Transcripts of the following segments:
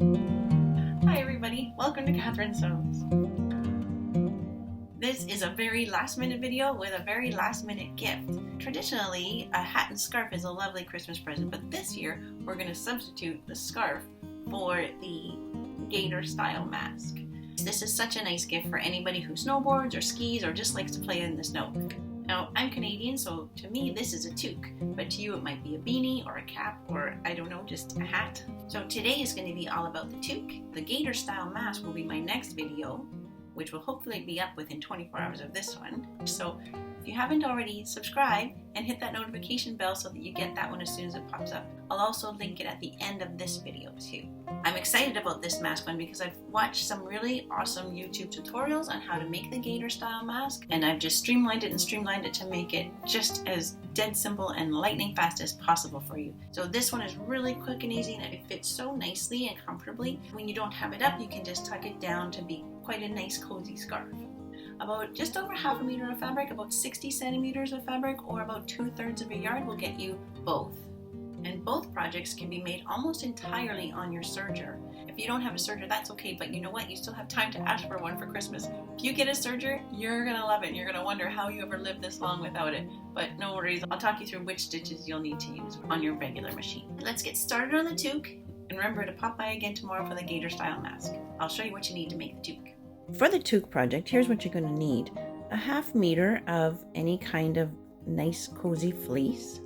Hi everybody, welcome to Catherine Sews. This is a very last minute video with a very last minute gift. Traditionally, a hat and scarf is a lovely Christmas present, but this year we're going to substitute the scarf for the gator style mask. This is such a nice gift for anybody who snowboards or skis or just likes to play in the snow. Now, I'm Canadian, so to me this is a toque, but to you it might be a beanie or a cap or, I don't know, just a hat. So today is going to be all about the toque. The gator style mask will be my next video, which will hopefully be up within 24 hours of this one. So if you haven't already, subscribe and hit that notification bell so that you get that one as soon as it pops up. I'll also link it at the end of this video too. I'm excited about this mask one because I've watched some really awesome YouTube tutorials on how to make the gator style mask, and I've just streamlined it to make it just as dead simple and lightning fast as possible for you. So this one is really quick and easy, and it fits so nicely and comfortably. When you don't have it up, you can just tuck it down to be quite a nice cozy scarf. About just over half a meter of fabric, about 60 centimeters of fabric, or about 2/3 of a yard will get you both. And both projects can be made almost entirely on your serger. If you don't have a serger, that's okay, but you know what? You still have time to ask for one for Christmas. If you get a serger, you're gonna love it, and you're gonna wonder how you ever lived this long without it. But no worries, I'll talk you through which stitches you'll need to use on your regular machine. Let's get started on the toque, and remember to pop by again tomorrow for the gator style mask. I'll show you what you need to make the toque. For the toque project, here's what you're gonna need. A 1/2 meter of any kind of nice cozy fleece.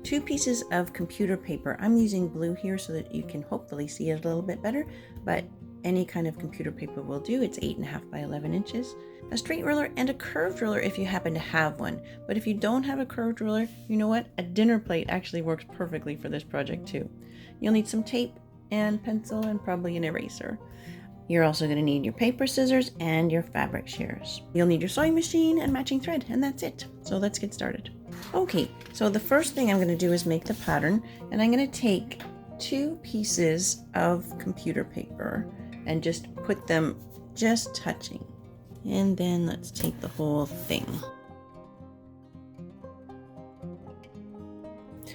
2 pieces of computer paper. I'm using blue here so that you can hopefully see it a little bit better, but any kind of computer paper will do. It's 8.5 by 11 inches. A straight ruler and a curved ruler if you happen to have one. But if you don't have a curved ruler, you know what? A dinner plate actually works perfectly for this project too. You'll need some tape and pencil and probably an eraser. You're also going to need your paper scissors and your fabric shears. You'll need your sewing machine and matching thread, and that's it. So let's get started. Okay, so the first thing I'm going to do is make the pattern, and I'm going to take 2 pieces of computer paper and just put them just touching. And then let's take the whole thing.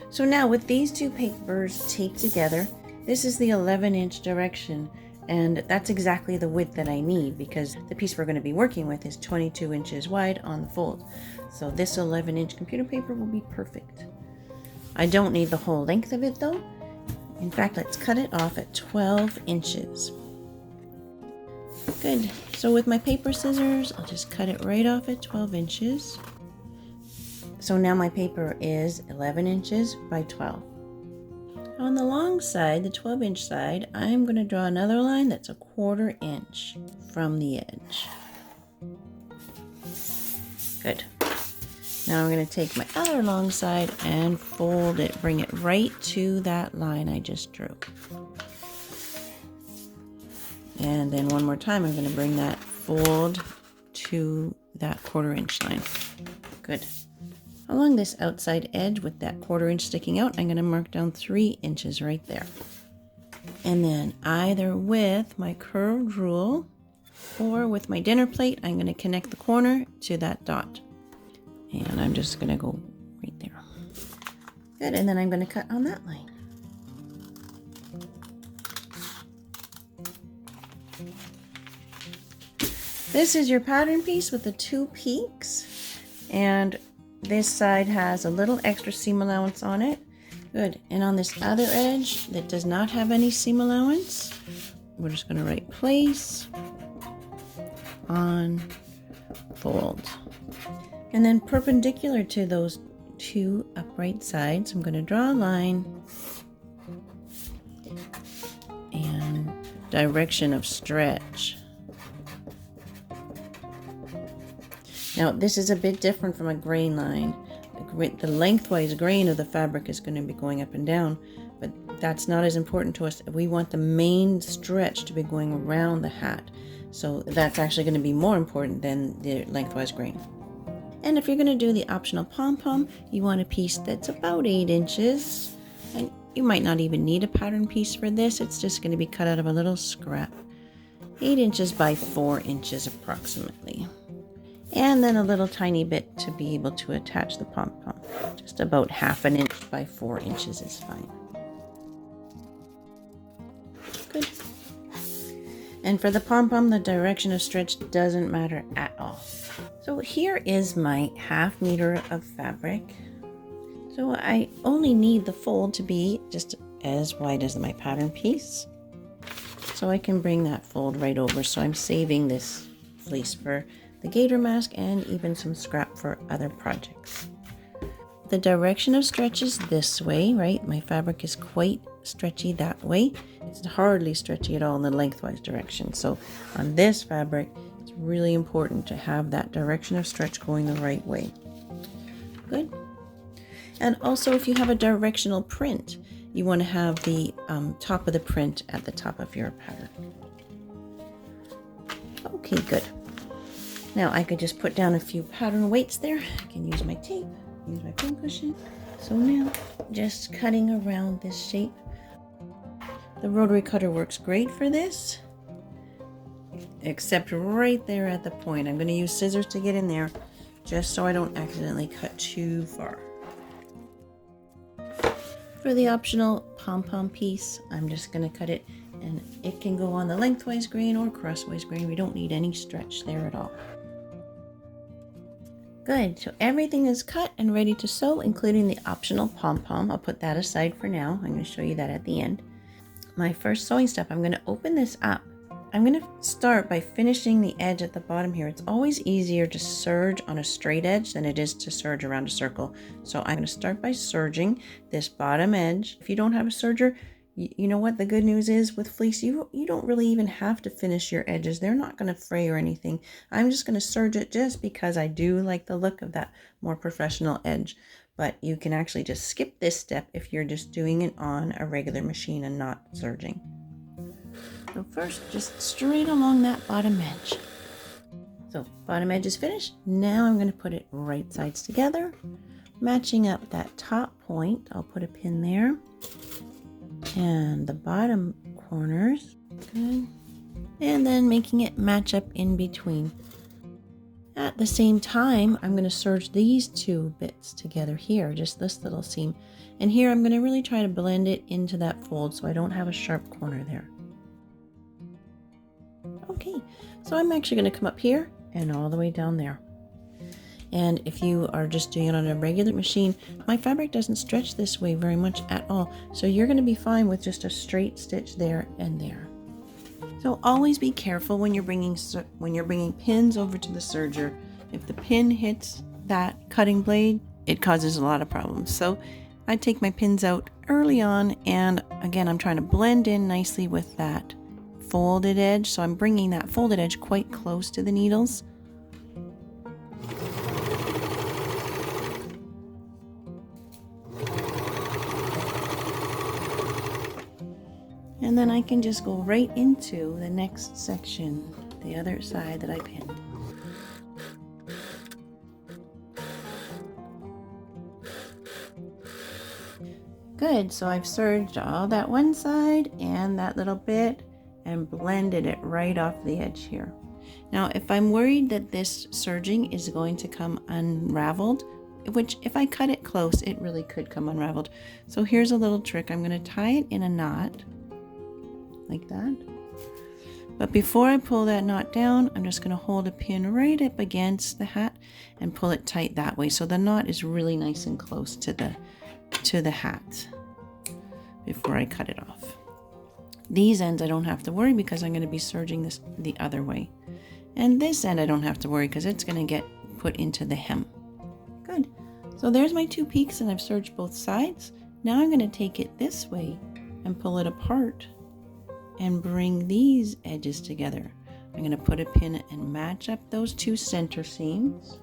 So now with these 2 papers taped together, this is the 11-inch direction. And that's exactly the width that I need because the piece we're going to be working with is 22 inches wide on the fold. So this 11-inch computer paper will be perfect. I don't need the whole length of it though. In fact, let's cut it off at 12 inches. Good. So with my paper scissors, I'll just cut it right off at 12 inches. So now my paper is 11 inches by 12. On the long side, the 12-inch side, I'm going to draw another line that's 1/4 inch from the edge. Good. Now I'm going to take my other long side and fold it, bring it right to that line I just drew. And then one more time, I'm going to bring that fold to that 1/4 inch line. Good. Along this outside edge with that 1/4 inch sticking out, I'm going to mark down 3 inches right there. And then either with my curved rule or with my dinner plate, I'm going to connect the corner to that dot. And I'm just going to go right there. Good, and then I'm going to cut on that line. This is your pattern piece with the 2 peaks, and this side has a little extra seam allowance on it. Good. And on this other edge that does not have any seam allowance, we're just going to write place on fold. And then perpendicular to those 2 upright sides, I'm going to draw a line and direction of stretch. Now this is a bit different from a grain line. The lengthwise grain of the fabric is going to be going up and down, but that's not as important to us. We want the main stretch to be going around the hat. So that's actually going to be more important than the lengthwise grain. And if you're going to do the optional pom-pom, you want a piece that's about 8 inches. And you might not even need a pattern piece for this. It's just going to be cut out of a little scrap. 8 inches by 4 inches approximately. And then a little tiny bit to be able to attach the pom-pom. Just about 1/2 inch by 4 inches is fine. Good. And for the pom-pom, the direction of stretch doesn't matter at all. So here is my 1/2 meter of fabric. So I only need the fold to be just as wide as my pattern piece. So I can bring that fold right over. So I'm saving this fleece for the gator mask and even some scrap for other projects. The direction of stretch is this way, right? My fabric is quite stretchy that way. It's hardly stretchy at all in the lengthwise direction. So on this fabric, it's really important to have that direction of stretch going the right way. Good. And also if you have a directional print, you want to have the top of the print at the top of your pattern. Okay, good. Now I could just put down a few pattern weights there. I can use my tape, use my pin cushion. So now just cutting around this shape. The rotary cutter works great for this, except right there at the point. I'm going to use scissors to get in there just so I don't accidentally cut too far. For the optional pom-pom piece, I'm just going to cut it, and it can go on the lengthwise grain or crosswise grain. We don't need any stretch there at all. Good, so everything is cut and ready to sew, including the optional pom-pom. I'll put that aside for now. I'm going to show you that at the end. My first sewing step, I'm going to open this up. I'm going to start by finishing the edge at the bottom here. It's always easier to serge on a straight edge than it is to serge around a circle. So I'm going to start by serging this bottom edge. If you don't have a serger, you know what the good news is with fleece, you don't really even have to finish your edges. They're not going to fray or anything. I'm just going to serge it just because I do like the look of that more professional edge. But you can actually just skip this step if you're just doing it on a regular machine and not serging. So first, just straight along that bottom edge. So bottom edge is finished. Now I'm going to put it right sides together, matching up that top point. I'll put a pin there. And the bottom corners. Good. And then making it match up in between. At the same time, I'm going to serge these two bits together here, just this little seam. And here I'm going to really try to blend it into that fold so I don't have a sharp corner there. Okay, so I'm actually going to come up here and all the way down there. And if you are just doing it on a regular machine, my fabric doesn't stretch this way very much at all. So you're going to be fine with just a straight stitch there and there. So always be careful when you're bringing pins over to the serger. If the pin hits that cutting blade, it causes a lot of problems. So I take my pins out early on, and again, I'm trying to blend in nicely with that folded edge. So I'm bringing that folded edge quite close to the needles. And then I can just go right into the next section, the other side that I pinned. Good, so I've serged all that one side and that little bit and blended it right off the edge here. Now, if I'm worried that this serging is going to come unraveled, which if I cut it close, it really could come unraveled. So here's a little trick. I'm going to tie it in a knot like that. But before I pull that knot down, I'm just going to hold a pin right up against the hat and pull it tight that way. So the knot is really nice and close to the hat before I cut it off. These ends I don't have to worry because I'm going to be serging this the other way. And this end I don't have to worry because it's going to get put into the hem. Good. So there's my two peaks and I've serged both sides. Now I'm going to take it this way and pull it apart and bring these edges together. I'm going to put a pin and match up those two center seams.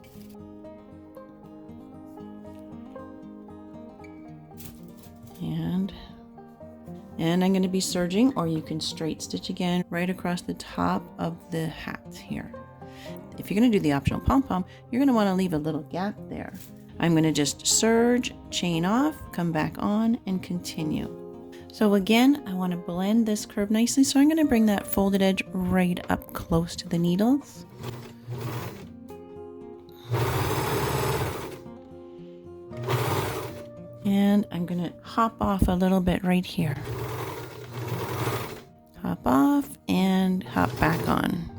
And I'm going to be serging, or you can straight stitch again right across the top of the hat here. If you're going to do the optional pom-pom, you're going to want to leave a little gap there. I'm going to just serge, chain off, come back on, and continue. So again, I want to blend this curve nicely, so I'm going to bring that folded edge right up close to the needles. And I'm going to hop off a little bit right here. Hop off and top back on.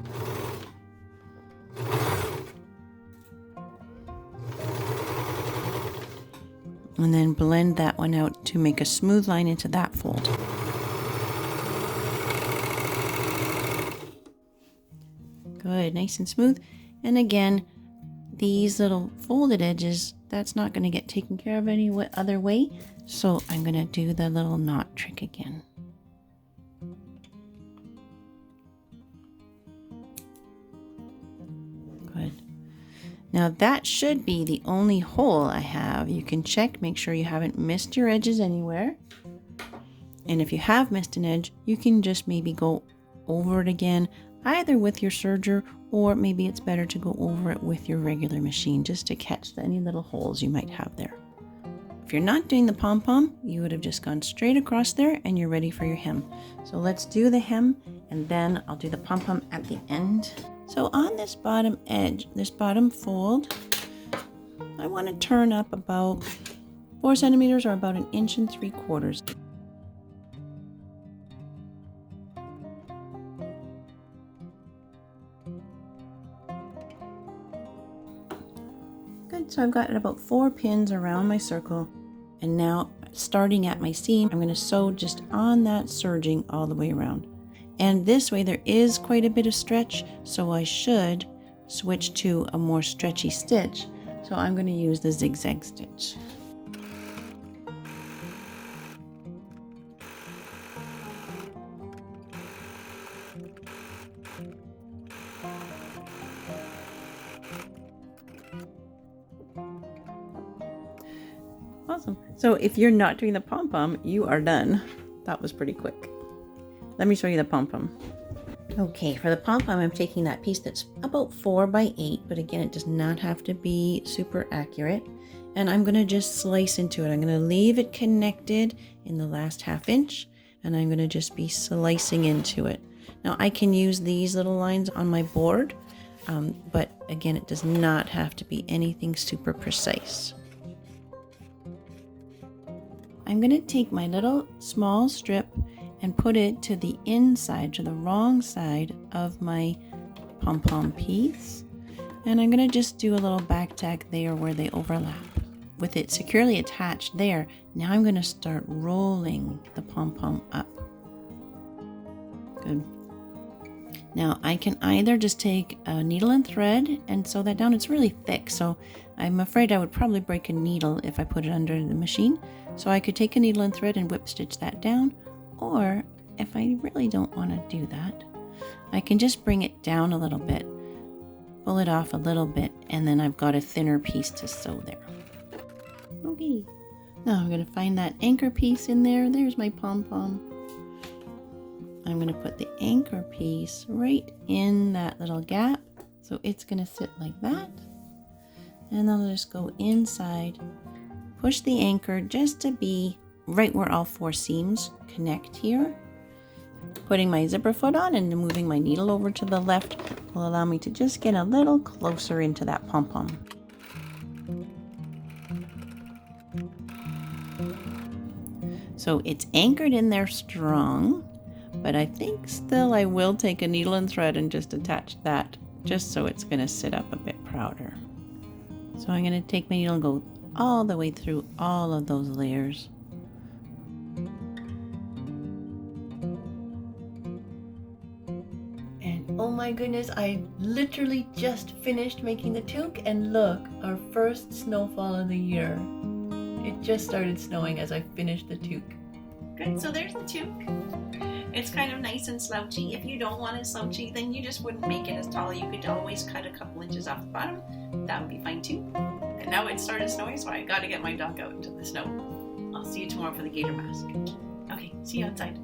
And then blend that one out to make a smooth line into that fold. Good, nice and smooth. And again, these little folded edges, that's not going to get taken care of any other way. So I'm going to do the little knot trick again. Good. Now that should be the only hole I have. You can check, make sure you haven't missed your edges anywhere. And if you have missed an edge, you can just maybe go over it again, either with your serger, or maybe it's better to go over it with your regular machine just to catch any little holes you might have there. If you're not doing the pom-pom, you would have just gone straight across there and you're ready for your hem. So let's do the hem and then I'll do the pom-pom at the end. So on this bottom edge, this bottom fold, I want to turn up about 4 centimeters or about 1 3/4 inches. Good, so I've got about 4 pins around my circle. And now starting at my seam, I'm going to sew just on that serging all the way around. And this way there is quite a bit of stretch, so I should switch to a more stretchy stitch. So I'm going to use the zigzag stitch. Awesome. So if you're not doing the pom-pom, you are done. That was pretty quick. Let me show you the pom-pom. Okay, for the pom-pom, I'm taking that piece that's about 4 by 8, but again, it does not have to be super accurate. And I'm going to just slice into it. I'm going to leave it connected in the last 1/2 inch, and I'm going to just be slicing into it. Now I can use these little lines on my board, but again, it does not have to be anything super precise. I'm going to take my little small strip and put it to the inside, to the wrong side of my pom-pom piece. And I'm going to just do a little back tack there where they overlap. With it securely attached there, now I'm going to start rolling the pom-pom up. Good. Now I can either just take a needle and thread and sew that down. It's really thick, so I'm afraid I would probably break a needle if I put it under the machine. So I could take a needle and thread and whip stitch that down. Or if I really don't want to do that, I can just bring it down a little bit, pull it off a little bit, and then I've got a thinner piece to sew there. Okay, now I'm going to find that anchor piece in there. There's my pom-pom. I'm going to put the anchor piece right in that little gap. So it's going to sit like that. And I'll just go inside, push the anchor just to be right where all 4 seams connect here. Putting my zipper foot on and moving my needle over to the left will allow me to just get a little closer into that pom-pom. So it's anchored in there strong, but I think still I will take a needle and thread and just attach that just so it's going to sit up a bit prouder. So I'm going to take my needle and go all the way through all of those layers. And oh my goodness, I literally just finished making the toque, and look, our first snowfall of the year. It just started snowing as I finished the toque. Good, so there's the toque. It's kind of nice and slouchy. If you don't want it slouchy, then you just wouldn't make it as tall. You could always cut a couple inches off the bottom. That would be fine too. And now it started snowing, so I got to get my dog out into the snow. I'll see you tomorrow for the gator mask. Okay, see you outside.